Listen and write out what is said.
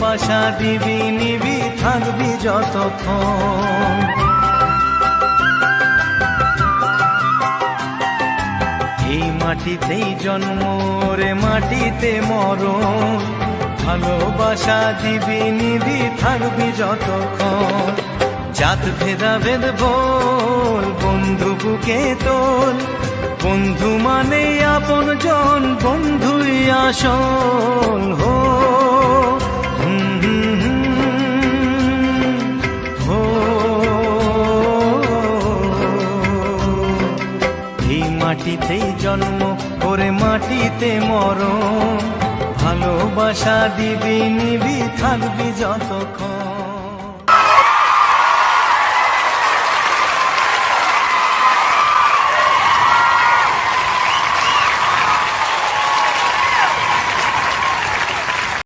ভালোবাসা দিবি নিবি থাকবি যতক্ষণ। এই মাটিতেই জন্ম রে মাটিতে মরণ, ভালোবাসা দিবি নিবি থাকবি যতক্ষণ। জাত ভেদাভেদ ভোল বন্ধু বুকে তোল, বন্ধু মানে আপন জন বন্ধুই আসল। হো হো এই মাটিতেই জন্ম ওরে মাটিতে মরণ, ভালোবাসা দিবি নিবি থাকবি যতক্ষণ।